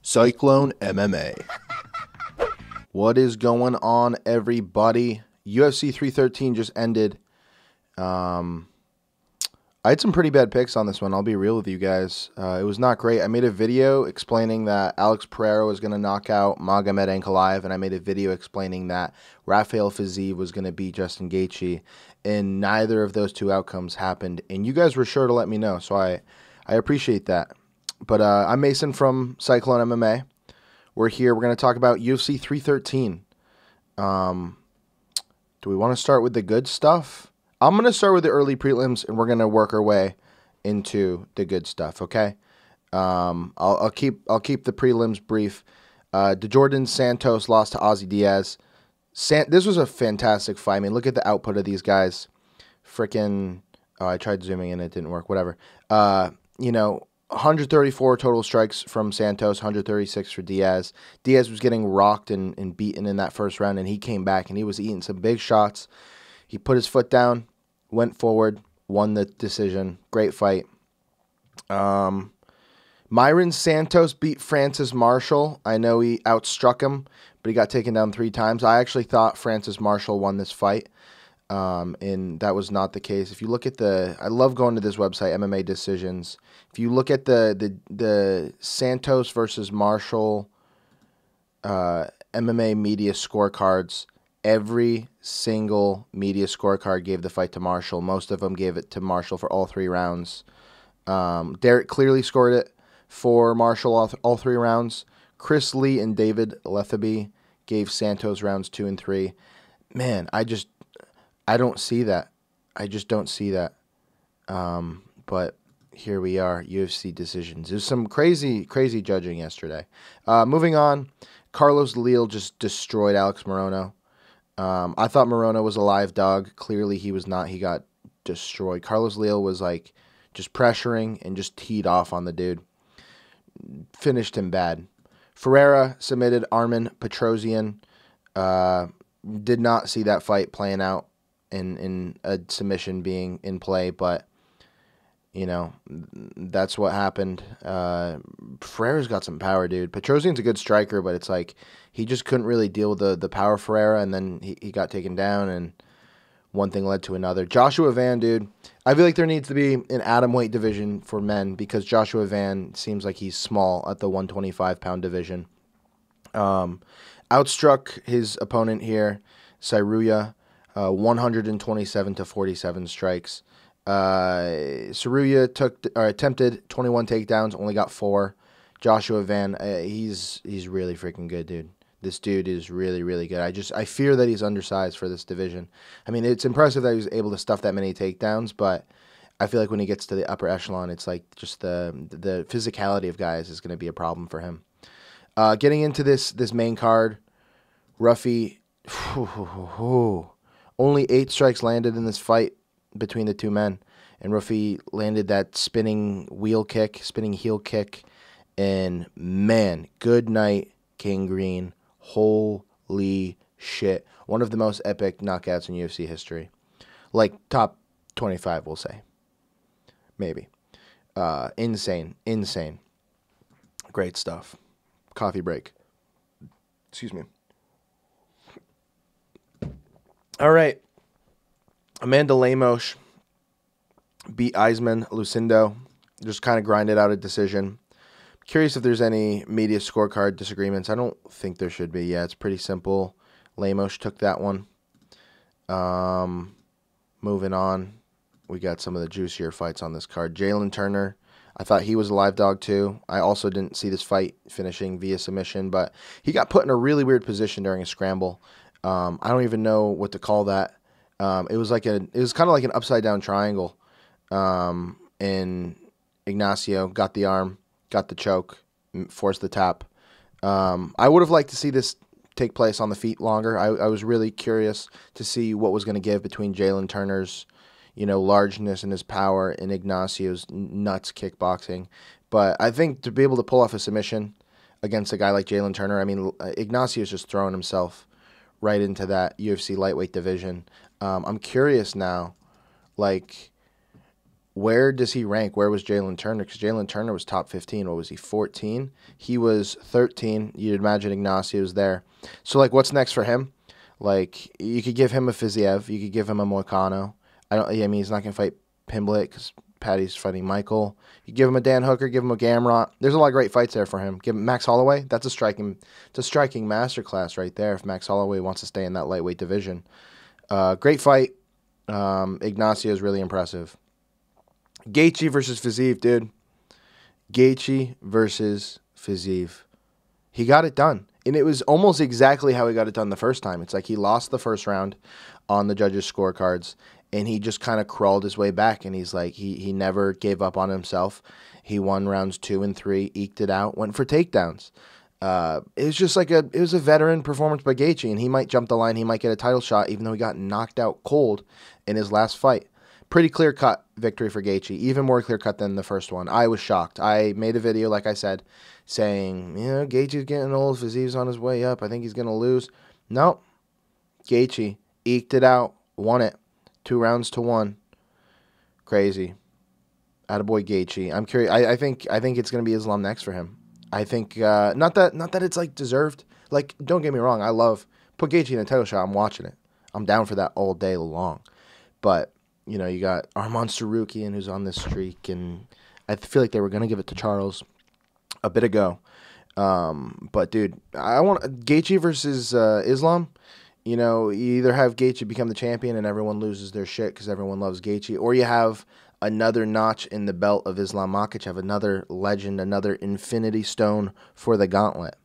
Cyclone MMA. What is going on, everybody? UFC 313 just ended. I had some pretty bad picks on this one. I'll be real with you guys. It was not great. I made a video explaining that Alex Pereira was going to knock out Magomed Ankalaev, and I made a video explaining that Rafael Fiziev was going to beat Justin Gaethje, and neither of those two outcomes happened. And you guys were sure to let me know, so I appreciate that. But I'm Mason from Cyclone MMA. We're here. We're going to talk about UFC 313. Do we want to start with the good stuff? I'm going to start with the early prelims, and we're going to work our way into the good stuff, okay? I'll keep the prelims brief. DeJordan Santos lost to Ozzy Diaz. This was a fantastic fight. I mean, look at the output of these guys. Freaking, I tried zooming in, it didn't work, whatever. 134 total strikes from Santos, 136 for Diaz. Diaz was getting rocked and beaten in that first round, and he came back, and he was eating some big shots. He put his foot down, went forward, won the decision. Great fight. Myron Santos beat Francis Marshall. I know he outstruck him, but he got taken down 3 times. I actually thought Francis Marshall won this fight, and that was not the case. If you look at I love going to this website, MMA Decisions. If you look at the Santos versus Marshall MMA media scorecards, every single media scorecard gave the fight to Marshall. Most of them gave it to Marshall for all 3 rounds. Derek clearly scored it for Marshall all 3 rounds. Chris Lee and David Letheby gave Santos rounds 2 and 3. Man, I don't see that. I just don't see that. But here we are, UFC decisions. There's some crazy judging yesterday. Moving on, Carlos Leal just destroyed Alex Morono. I thought Morono was a live dog. Clearly he was not. He got destroyed. Carlos Leal was like just pressuring and just teed off on the dude. Finished him bad. Pereira submitted Armen Petrosyan. Did not see that fight playing out in a submission being in play, but you know, that's what happened. Ferreira's got some power, dude. Petrosyan's a good striker, but it's like he just couldn't really deal with the power of Ferreira, and then he got taken down, and one thing led to another. Joshua Van, dude, I feel like there needs to be an atomweight division for men because Joshua Van seems like he's small at the 125-pound division. Outstruck his opponent here, Cyruya, 127 to 47 strikes. Cyruya attempted 21 takedowns, only got 4. Joshua Van, he's really freaking good, dude. This dude is really, really good. I fear that he's undersized for this division. I mean, it's impressive that he was able to stuff that many takedowns, but I feel like when he gets to the upper echelon, it's like just the physicality of guys is going to be a problem for him. Getting into this main card, Ruffy, only 8 strikes landed in this fight between the two men, and Ruffy landed that spinning heel kick, and man, good night, King Green. Holy shit. One of the most epic knockouts in UFC history. Like top 25, we'll say. Maybe. Insane. Great stuff. Coffee break. Excuse me. All right. Amanda Lemos beat Eisman Lucindo. Just kind of grinded out a decision. Curious if there's any media scorecard disagreements. I don't think there should be. Yeah, it's pretty simple. Lemos took that one. Moving on. We got some of the juicier fights on this card. Jalen Turner. I thought he was a live dog too. I also didn't see this fight finishing via submission, but he got put in a really weird position during a scramble. I don't even know what to call that. It was kind of like an upside down triangle. And Ignacio got the arm, got the choke, forced the tap. I would have liked to see this take place on the feet longer. I was really curious to see what was going to give between Jalen Turner's, largeness and his power and Ignacio's nuts kickboxing. But I think to be able to pull off a submission against a guy like Jalen Turner, I mean, Ignacio's just throwing himself right into that UFC lightweight division. I'm curious now, like, where does he rank? Where was Jalen Turner? Because Jalen Turner was top 15. What was he, 14? He was 13. You'd imagine Ignacio's there. So, like, what's next for him? Like, you could give him a Fiziev. You could give him a Moicano. I mean, he's not going to fight Pimblett because Patty's fighting Michael. You give him a Dan Hooker, give him a Gamrot. There's a lot of great fights there for him. Give him Max Holloway. It's a striking masterclass right there if Max Holloway wants to stay in that lightweight division. Great fight. Ignacio is really impressive. Gaethje versus Fiziev, dude. Gaethje versus Fiziev. He got it done. And it was almost exactly how he got it done the first time. It's like he lost the first round on the judges' scorecards, and he just kind of crawled his way back. And he's like, he never gave up on himself. He won rounds 2 and 3, eked it out, went for takedowns. It was just like it was a veteran performance by Gaethje, and he might jump the line. He might get a title shot, even though he got knocked out cold in his last fight. Pretty clear-cut victory for Gaethje, even more clear-cut than the first one. I was shocked. I made a video, like I said, saying, Gaethje's getting old. Fiziev's on his way up. I think he's going to lose. Nope. Gaethje eked it out, won it. 2 rounds to 1. Crazy. Attaboy Gaethje. I'm curious. I think it's going to be Islam next for him. I think, not that it's, like, deserved. Like, don't get me wrong. I love, put Gaethje in a title shot. I'm watching it. I'm down for that all day long. But you got Arman Sarukian who's on this streak, and I feel like they were going to give it to Charles a bit ago. But, dude, I want Gaethje versus Islam. You either have Gaethje become the champion and everyone loses their shit because everyone loves Gaethje, or you have another notch in the belt of Islam Makhachev, another legend, another infinity stone for the gauntlet.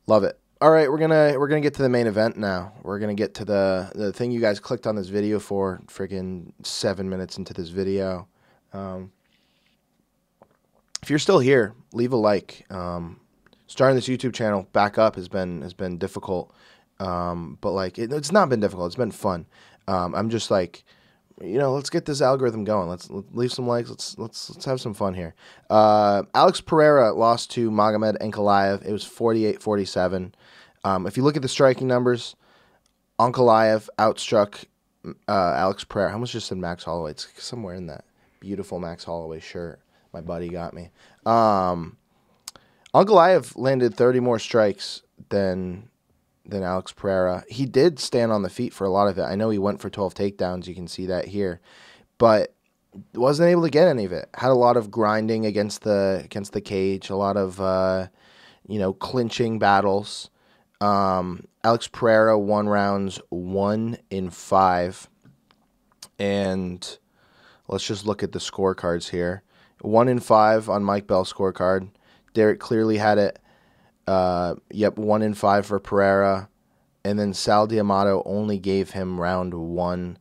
Love it. All right, we're gonna get to the main event now. We're gonna get to the thing you guys clicked on this video for. Freaking 7 minutes into this video. If you're still here, leave a like. Starting this YouTube channel back up has been difficult, but like it's not been difficult. It's been fun. I'm just like, let's get this algorithm going. Let's leave some likes. Let's have some fun here. Alex Pereira lost to Magomed Ankalaev. It was 48-47. If you look at the striking numbers, Ankalaev outstruck Alex Pereira. I almost just said Max Holloway. It's somewhere in that beautiful Max Holloway shirt my buddy got me. Ankalaev landed 30 more strikes than Alex Pereira. He did stand on the feet for a lot of it. I know he went for 12 takedowns. You can see that here. But wasn't able to get any of it. Had a lot of grinding against the cage, a lot of clinching battles. Alex Pereira won rounds 1 in 5. And let's just look at the scorecards here. 1 in 5 on Mike Bell's scorecard. Derek clearly had it. 1 in 5 for Pereira. And then Sal D'Amato only gave him round 1.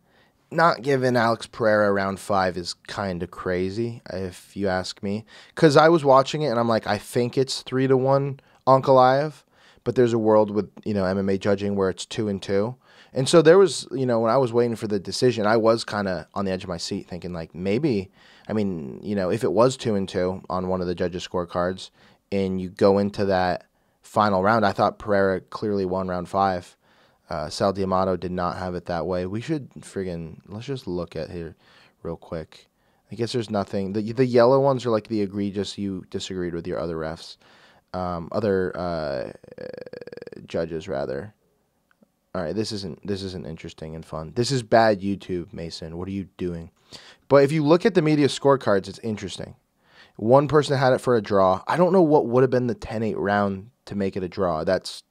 Not giving Alex Pereira round 5 is kind of crazy, if you ask me. Because I was watching it, and I'm like, I think it's 3-1 Ankalaev. But there's a world with, MMA judging where it's 2-2. And so there was, when I was waiting for the decision, I was kind of on the edge of my seat thinking, like, maybe, if it was 2-2 on one of the judges' scorecards and you go into that final round, I thought Pereira clearly won round 5. Sal D'Amato did not have it that way. We should let's just look at here real quick. I guess there's nothing. The yellow ones are like the egregious, you disagreed with your other refs. Judges rather. All right, this isn't interesting and fun. This is bad YouTube, Mason. What are you doing? But if you look at the media scorecards, it's interesting. One person had it for a draw. I don't know what would have been the 10-8 round to make it a draw. That's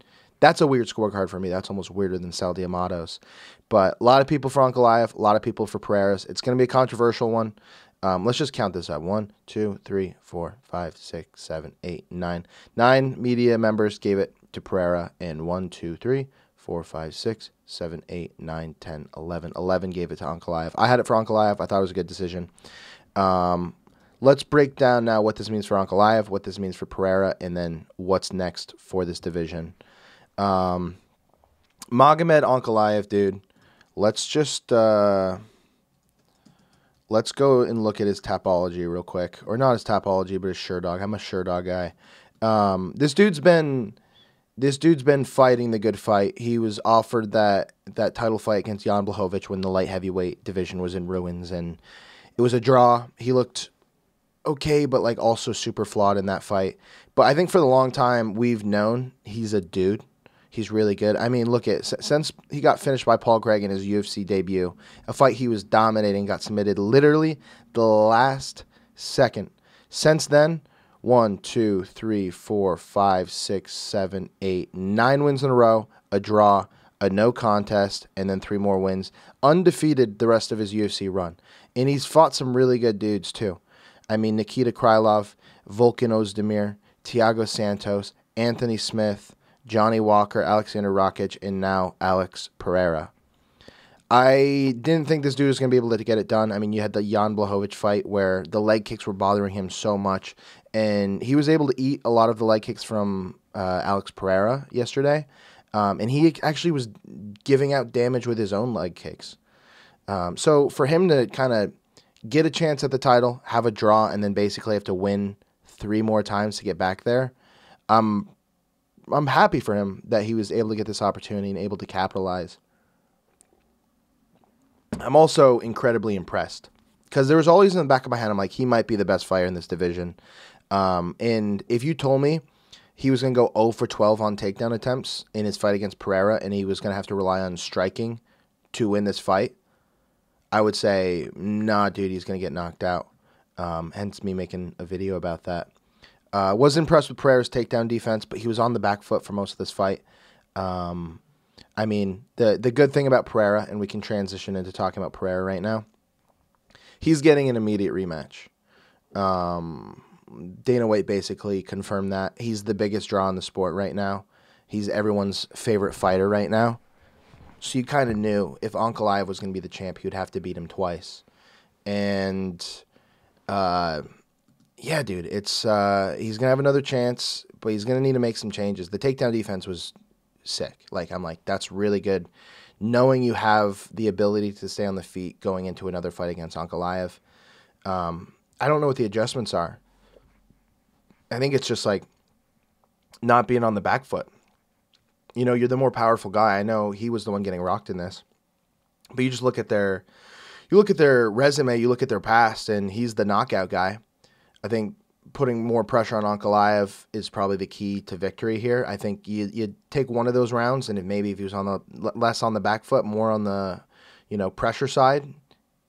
a weird scorecard for me. That's almost weirder than Sal D'Amato's. But a lot of people for Ankalaev, a lot of people for Pereira's. It's going to be a controversial one. Let's just count this up. 1, 2, 3, 4, 5, 6, 7, 8, 9. 9 media members gave it to Pereira, and 1, 2, 3, 4, 5, 6, 7, 8, 9, 10, 11. 11 gave it to Ankalaev. I had it for Ankalaev. I thought it was a good decision. Let's break down now what this means for Ankalaev, what this means for Pereira, and then what's next for this division. Magomed Ankalaev, dude. Let's just let's go and look at his Tapology real quick, or not his Tapology, but his Sherdog. I'm a Sherdog guy. This dude's been fighting the good fight. He was offered that title fight against Jan Blachowicz when the light heavyweight division was in ruins, and It was a draw. He looked okay, but like also super flawed in that fight. But I think for the long time we've known he's a dude. He's really good. I mean, look at since he got finished by Paul Craig in his UFC debut, a fight he was dominating, got submitted literally the last second. Since then, 1, 2, 3, 4, 5, 6, 7, 8, 9 wins in a row, a draw, a no contest, and then 3 more wins. Undefeated the rest of his UFC run. And he's fought some really good dudes too. I mean, Nikita Krylov, Volkan Ozdemir, Thiago Santos, Anthony Smith, Johnny Walker, Alexander Rakic, and now Alex Pereira. I didn't think this dude was going to be able to get it done. I mean, you had the Jan Blachowicz fight where the leg kicks were bothering him so much, and he was able to eat a lot of the leg kicks from Alex Pereira yesterday, and he actually was giving out damage with his own leg kicks. So for him to kind of get a chance at the title, have a draw, and then basically have to win 3 more times to get back there, I'm happy for him that he was able to get this opportunity and able to capitalize. I'm also incredibly impressed because there was always in the back of my head, I'm like, he might be the best fighter in this division. And if you told me he was going to go 0 for 12 on takedown attempts in his fight against Pereira and he was going to have to rely on striking to win this fight, I would say, nah, dude, he's going to get knocked out. Hence me making a video about that. Was impressed with Pereira's takedown defense, but he was on the back foot for most of this fight. I mean, the good thing about Pereira, and we can transition into talking about Pereira right now, he's getting an immediate rematch. Dana White basically confirmed that. He's the biggest draw in the sport right now. He's everyone's favorite fighter right now. So you kind of knew if Ankalaev was going to be the champ, he would have to beat him twice. And, yeah, dude, it's he's going to have another chance, but he's going to need to make some changes. The takedown defense was sick. Like, I'm like, that's really good. Knowing you have the ability to stay on the feet going into another fight against Ankalaev. I don't know what the adjustments are. I think it's just like not being on the back foot. You know, you're the more powerful guy. I know he was the one getting rocked in this. But you just look at their resume, you look at their past, and he's the knockout guy. I think putting more pressure on Ankalaev is probably the key to victory here. I think you take one of those rounds, and if he was on the less on the back foot, more on the pressure side,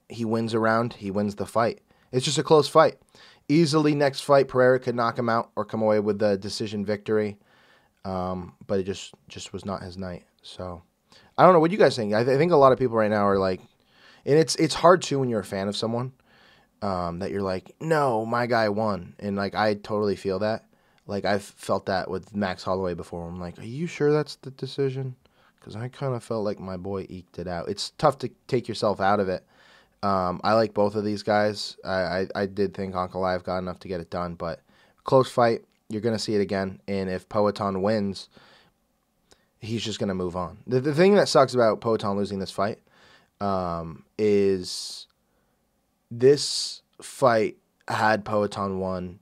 he wins a round, he wins the fight. It's just a close fight. Easily next fight, Pereira could knock him out or come away with the decision victory. But it just was not his night. So I don't know what you guys think. I think a lot of people right now are like, and it's hard too when you're a fan of someone. That you're like, no, my guy won. And, like, I totally feel that. Like, I've felt that with Max Holloway before. I'm like, are you sure that's the decision? Because I kind of felt like my boy eked it out. It's tough to take yourself out of it. I like both of these guys. I did think Ankalaev got enough to get it done. But close fight, you're going to see it again. And if Poatan wins, he's just going to move on. The thing that sucks about Poatan losing this fight is... This fight, had Poatan won,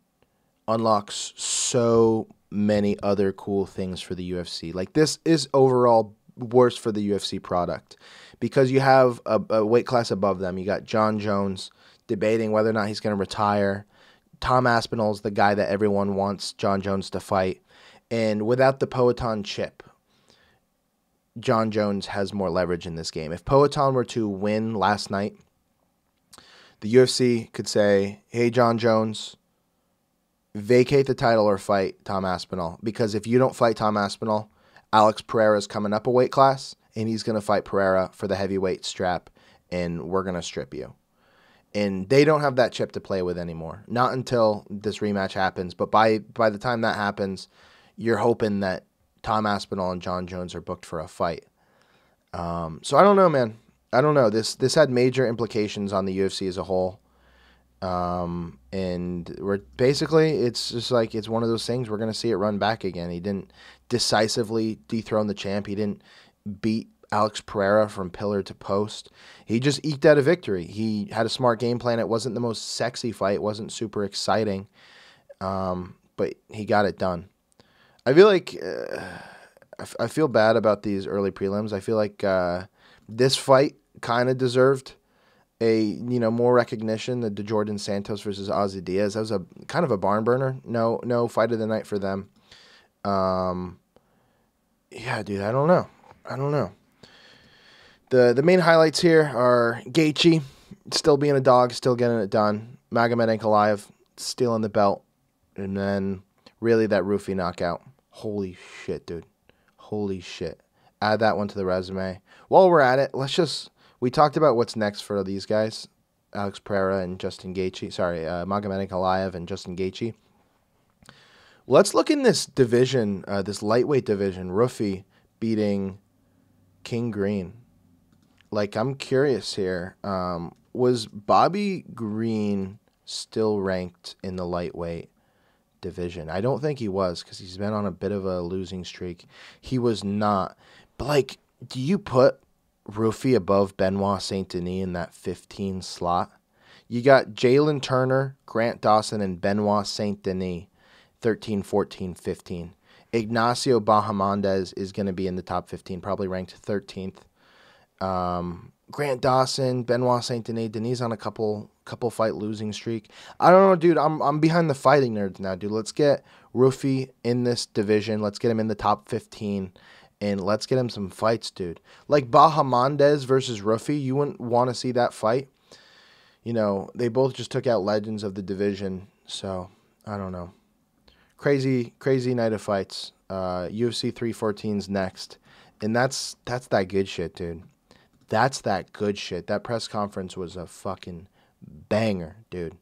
unlocks so many other cool things for the UFC. Like, this is overall worse for the UFC product because you have a weight class above them. You got John Jones debating whether or not he's going to retire. Tom Aspinall's the guy that everyone wants John Jones to fight. And without the Poatan chip, John Jones has more leverage in this game. If Poatan were to win last night, the UFC could say, hey, John Jones, vacate the title or fight Tom Aspinall. Because if you don't fight Tom Aspinall, Alex Pereira is coming up a weight class, and he's going to fight Pereira for the heavyweight strap, and we're going to strip you. And they don't have that chip to play with anymore. Not until this rematch happens. But by the time that happens, you're hoping that Tom Aspinall and John Jones are booked for a fight. So I don't know, man. I don't know. This had major implications on the UFC as a whole. And we're basically, it's just like, it's one of those things, we're going to see it run back again. He didn't decisively dethrone the champ. He didn't beat Alex Pereira from pillar to post. He just eked out a victory. He had a smart game plan. It wasn't the most sexy fight. It wasn't super exciting. But he got it done. I feel like, I feel bad about these early prelims. I feel like, this fight kind of deserved more recognition than the Jordan Santos versus Ozzy Diaz. That was a kind of a barn burner. No fight of the night for them. Yeah, dude, I don't know. The main highlights here are Gaethje still being a dog, still getting it done. Magomed Ankalaev stealing the belt, and then really that Rufi knockout. Holy shit, dude. Holy shit. Add that one to the resume. While we're at it, we talked about what's next for these guys, Alex Pereira and Justin Gaethje. Sorry, Magomed Ankalaev and Justin Gaethje. Let's look in this division, this lightweight division. Rufi beating King Green. Like, I'm curious here. Was Bobby Green still ranked in the lightweight division? I don't think he was, because he's been on a bit of a losing streak. He was not. But, like, do you put Rufi above Benoit Saint Denis in that 15 slot? You got Jalen Turner, Grant Dawson, and Benoit Saint Denis, 13, 14, 15. Ignacio Bahamondes is going to be in the top 15, probably ranked 13th. Grant Dawson, Benoit Saint Denis on a couple fight losing streak. I don't know, dude. I'm behind the fighting nerds now, dude. Let's get Rufi in this division. Let's get him in the top 15, and let's get him some fights, dude. Like Bahamondes versus Rufi, you wouldn't want to see that fight. You know, they both just took out legends of the division, so I don't know. Crazy night of fights. UFC 314's next, and that's that good shit, dude. That's that good shit. That press conference was a fucking banger, dude.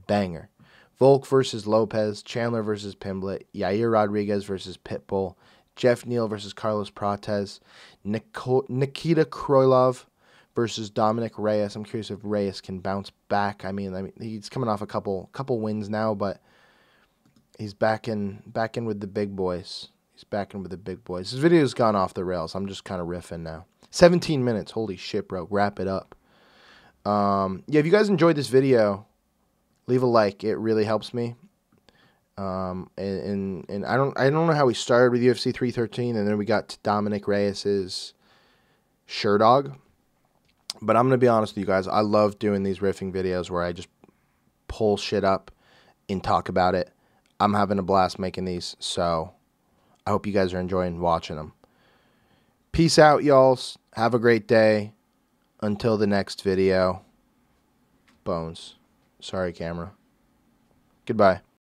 Banger. Volk versus Lopez, Chandler versus Pimblett, Yair Rodriguez versus Pitbull, Jeff Neal versus Carlos Prates, Nikita Krylov versus Dominic Reyes. I'm curious if Reyes can bounce back. I mean, he's coming off a couple wins now, but he's back in with the big boys. He's back in with the big boys. This video's gone off the rails. I'm just kind of riffing now. 17 minutes. Holy shit, bro. Wrap it up. Yeah, if you guys enjoyed this video, leave a like. It really helps me. And I don't know how we started with UFC 313, and then we got to Dominic Reyes's Sherdog. But I'm going to be honest with you guys. I love doing these riffing videos where I just pull shit up and talk about it. I'm having a blast making these, so I hope you guys are enjoying watching them. Peace out, y'alls. Have a great day. Until the next video. Bones. Sorry, camera. Goodbye.